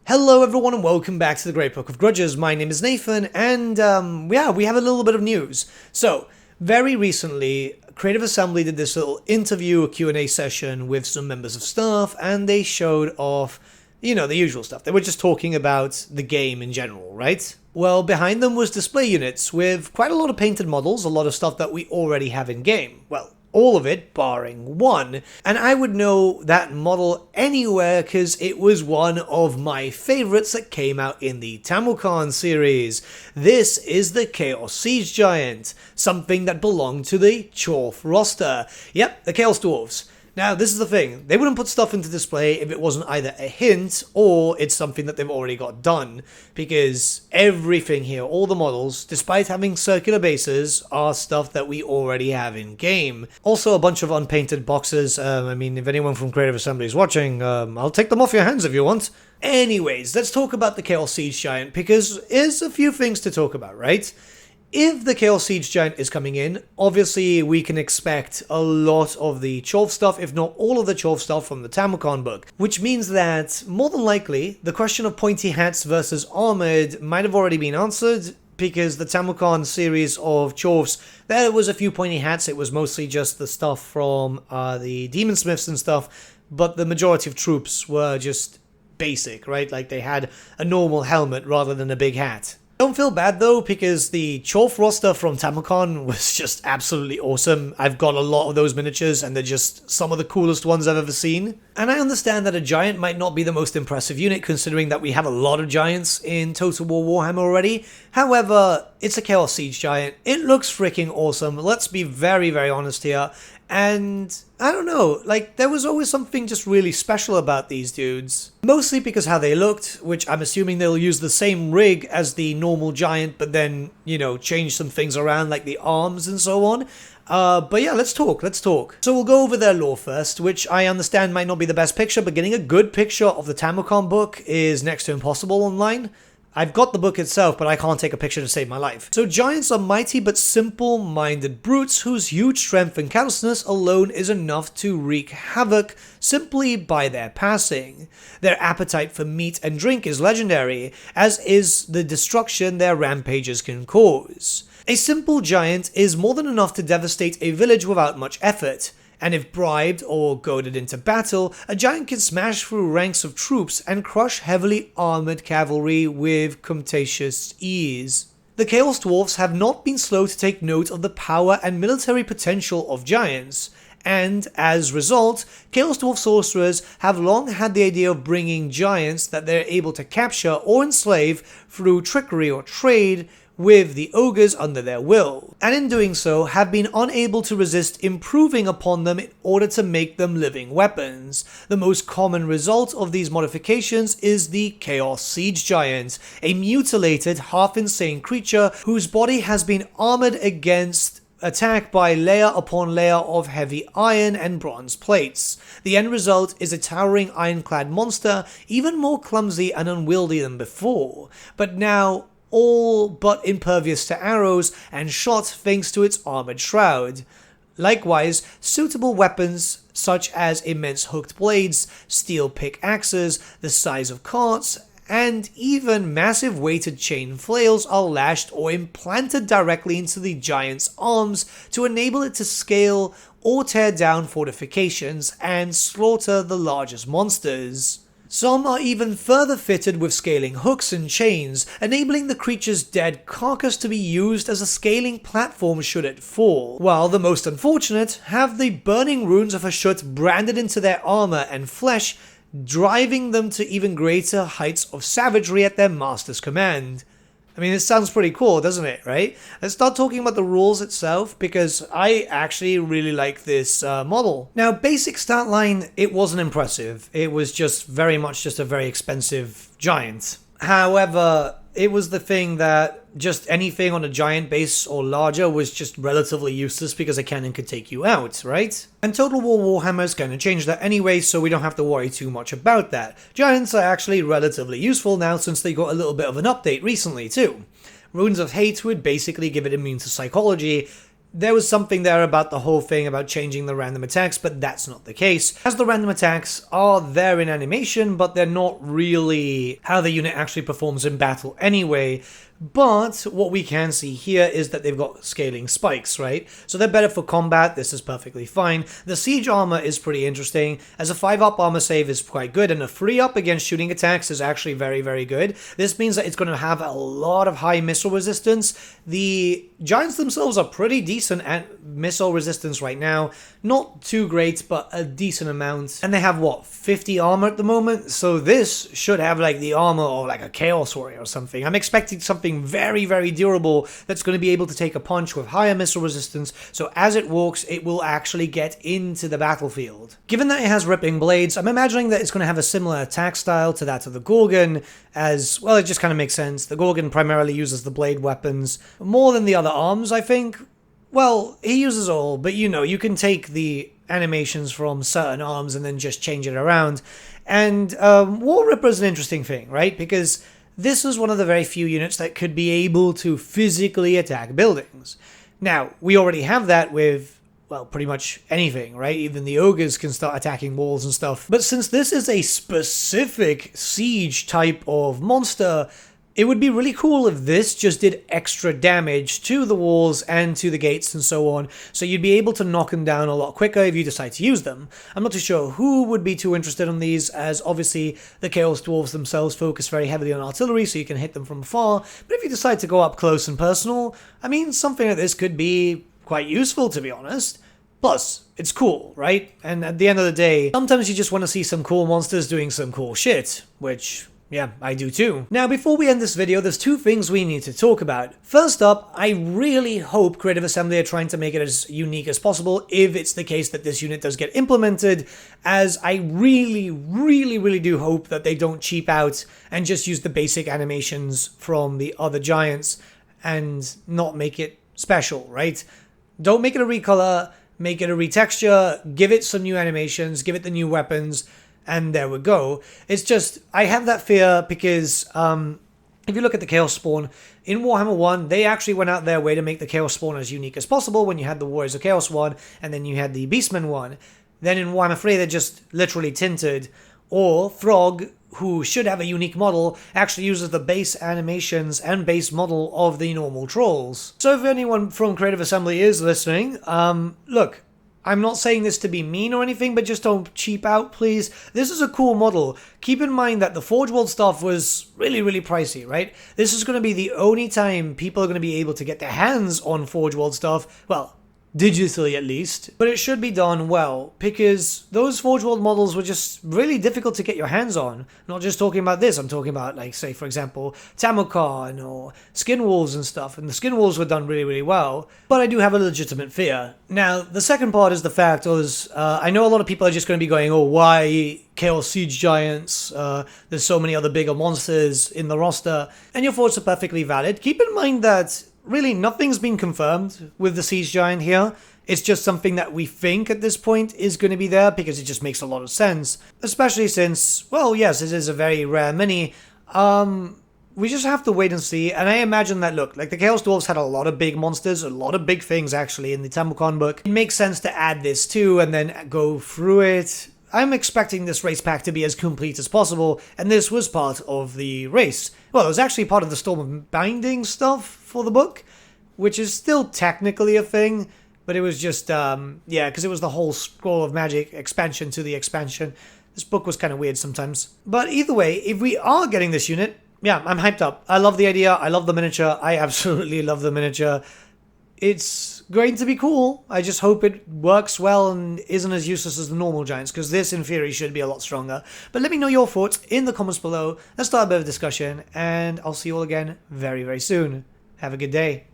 Hello everyone and welcome back to the Great Book of Grudges. My name is Nathan and yeah, we have a little bit of news. So, very recently, Creative Assembly did this little interview, a Q&A session with some members of staff, and they showed off, you know, the usual stuff. They were just talking about the game in general, right? Well, behind them was display units with quite a lot of painted models, a lot of stuff that we already have in game. Well, all of it, barring one. And I would know that model anywhere because it was one of my favorites that came out in the Tamilcan series. This is the Chaos Siege Giant, something that belonged to the Chorf roster. Yep, the Chaos Dwarfs. Now, this is the thing, they wouldn't put stuff into display if it wasn't either a hint or it's something that they've already got done, because everything here, all the models, despite having circular bases, are stuff that we already have in game. Also a bunch of unpainted boxes. I mean, if anyone from Creative Assembly is watching, I'll take them off your hands if you want. Anyways, let's talk about the Chaos Siege Giant, because there's a few things to talk about, right? If the Chaos Siege Giant is coming in, obviously we can expect a lot of the Chorf stuff, if not all of the Chorf stuff from the Tamilcan book, which means that, more than likely, the question of pointy hats versus armored might have already been answered, because the Tamilcan series of Chorfs, there was a few pointy hats, it was mostly just the stuff from the Demon Smiths and stuff, but the majority of troops were just basic, right? Like they had a normal helmet rather than a big hat. Don't feel bad though, because the Chorf roster from Tamilcan was just absolutely awesome. I've got a lot of those miniatures and they're just some of the coolest ones I've ever seen. And I understand that a giant might not be the most impressive unit considering that we have a lot of giants in Total War Warhammer already. However, it's a Chaos Siege Giant. It looks freaking awesome. Let's be very, very honest here. And I don't know, like there was always something just really special about these dudes. Mostly because how they looked, which I'm assuming they'll use the same rig as the normal giant, but then, you know, change some things around like the arms and so on. But yeah, let's talk. So we'll go over their lore first, which I understand might not be the best picture, but getting a good picture of the Tamilcan book is next to impossible online. I've got the book itself, but I can't take a picture to save my life. So giants are mighty but simple-minded brutes whose huge strength and callousness alone is enough to wreak havoc simply by their passing. Their appetite for meat and drink is legendary, as is the destruction their rampages can cause. A simple giant is more than enough to devastate a village without much effort. And if bribed or goaded into battle, a giant can smash through ranks of troops and crush heavily armored cavalry with comptatious ease. The Chaos Dwarfs have not been slow to take note of the power and military potential of giants, and as a result, Chaos Dwarf sorcerers have long had the idea of bringing giants that they're able to capture or enslave through trickery or trade with the ogres under their will, and in doing so have been unable to resist improving upon them in order to make them living weapons. The most common result of these modifications is the Chaos Siege Giant, a mutilated, half-insane creature whose body has been armored against attack by layer upon layer of heavy iron and bronze plates. The end result is a towering ironclad monster, even more clumsy and unwieldy than before, but now all but impervious to arrows and shot thanks to its armored shroud. Likewise, suitable weapons such as immense hooked blades, steel pickaxes the size of carts, and even massive weighted chain flails are lashed or implanted directly into the giant's arms to enable it to scale or tear down fortifications and slaughter the largest monsters. Some are even further fitted with scaling hooks and chains, enabling the creature's dead carcass to be used as a scaling platform should it fall, while the most unfortunate have the burning runes of Hashut branded into their armor and flesh, driving them to even greater heights of savagery at their master's command. I mean, it sounds pretty cool, doesn't it, right? Let's start talking about the rules itself, because I actually really like this model. Now, basic stat line, it wasn't impressive. It was just very much just a very expensive giant. However, it was the thing that just anything on a giant base or larger was just relatively useless because a cannon could take you out, right? And Total War Warhammer is going to change that anyway, so we don't have to worry too much about that. Giants are actually relatively useful now since they got a little bit of an update recently too. Runes of Hate would basically give it immune to psychology, there was something there about the whole thing about changing the random attacks, but that's not the case, as the random attacks are there in animation, but they're not really how the unit actually performs in battle anyway. But what we can see here is that they've got scaling spikes, right? So they're better for combat. This is perfectly fine. The siege armor is pretty interesting, as a 5-up armor save is quite good, and a 3-up against shooting attacks is actually very, very good. This means that it's going to have a lot of high missile resistance. The giants themselves are pretty decent at missile resistance right now. Not too great, but a decent amount. And they have, what, 50 armor at the moment? So this should have like the armor of like a Chaos Warrior or something. I'm expecting something very, very durable that's going to be able to take a punch with higher missile resistance, so as it walks, it will actually get into the battlefield. Given that it has ripping blades, I'm imagining that it's going to have a similar attack style to that of the Gorgon, as, well, it just kind of makes sense. The Gorgon primarily uses the blade weapons more than the other arms, I think. Well, he uses all, but you know, you can take the animations from certain arms and then just change it around. And War Ripper is an interesting thing, right? Because this is one of the very few units that could be able to physically attack buildings. Now, we already have that with, well, pretty much anything, right? Even the ogres can start attacking walls and stuff. But since this is a specific siege type of monster, it would be really cool if this just did extra damage to the walls and to the gates and so on, so you'd be able to knock them down a lot quicker if you decide to use them. I'm not too sure who would be too interested in these, as obviously the Chaos Dwarfs themselves focus very heavily on artillery, so you can hit them from afar, but if you decide to go up close and personal, I mean, something like this could be quite useful, to be honest. Plus, it's cool, right? And at the end of the day, sometimes you just want to see some cool monsters doing some cool shit, which, yeah, I do too. Now, before we end this video, there's two things we need to talk about. First up, I really hope Creative Assembly are trying to make it as unique as possible if it's the case that this unit does get implemented, as I really, really, really do hope that they don't cheap out and just use the basic animations from the other giants and not make it special, right? Don't make it a recolor, make it a retexture, give it some new animations, give it the new weapons, and there we go. It's just, I have that fear because if you look at the Chaos Spawn, in Warhammer 1, they actually went out their way to make the Chaos Spawn as unique as possible when you had the Warriors of Chaos one, and then you had the Beastmen one. Then in Warhammer 3, they just literally tinted, or Throg, who should have a unique model, actually uses the base animations and base model of the normal trolls. So if anyone from Creative Assembly is listening, look, I'm not saying this to be mean or anything, but just don't cheap out, please. This is a cool model. Keep in mind that the Forge World stuff was really, really pricey, right? This is going to be the only time people are going to be able to get their hands on Forge World stuff, well, digitally at least, but it should be done well, because those Forge World models were just really difficult to get your hands on. Not just talking about this, I'm talking about, like, say, for example, Tamokan or Skin Wolves and stuff, and the Skin Wolves were done really, really well, but I do have a legitimate fear. Now, the second part is the fact is, I know a lot of people are just going to be going, oh, why Chaos Siege Giants, there's so many other bigger monsters in the roster, and your thoughts are perfectly valid. Keep in mind that really, nothing's been confirmed with the Siege Giant here. It's just something that we think at this point is going to be there because it just makes a lot of sense. Especially since, well, yes, it is a very rare mini. We just have to wait and see. And I imagine that, look, like the Chaos Dwarfs had a lot of big monsters, a lot of big things actually in the Tamokan book. It makes sense to add this too and then go through it. I'm expecting this race pack to be as complete as possible, and this was part of the race. Well, it was actually part of the Storm of Binding stuff for the book, which is still technically a thing, but it was just, yeah, because it was the whole Scroll of Magic expansion to the expansion. This book was kind of weird sometimes. But either way, if we are getting this unit, yeah, I'm hyped up. I love the idea, I love the miniature, I absolutely love the miniature. It's going to be cool. I just hope it works well and isn't as useless as the normal giants, because this, in theory, should be a lot stronger. But let me know your thoughts in the comments below. Let's start a bit of discussion, and I'll see you all again very, very soon. Have a good day.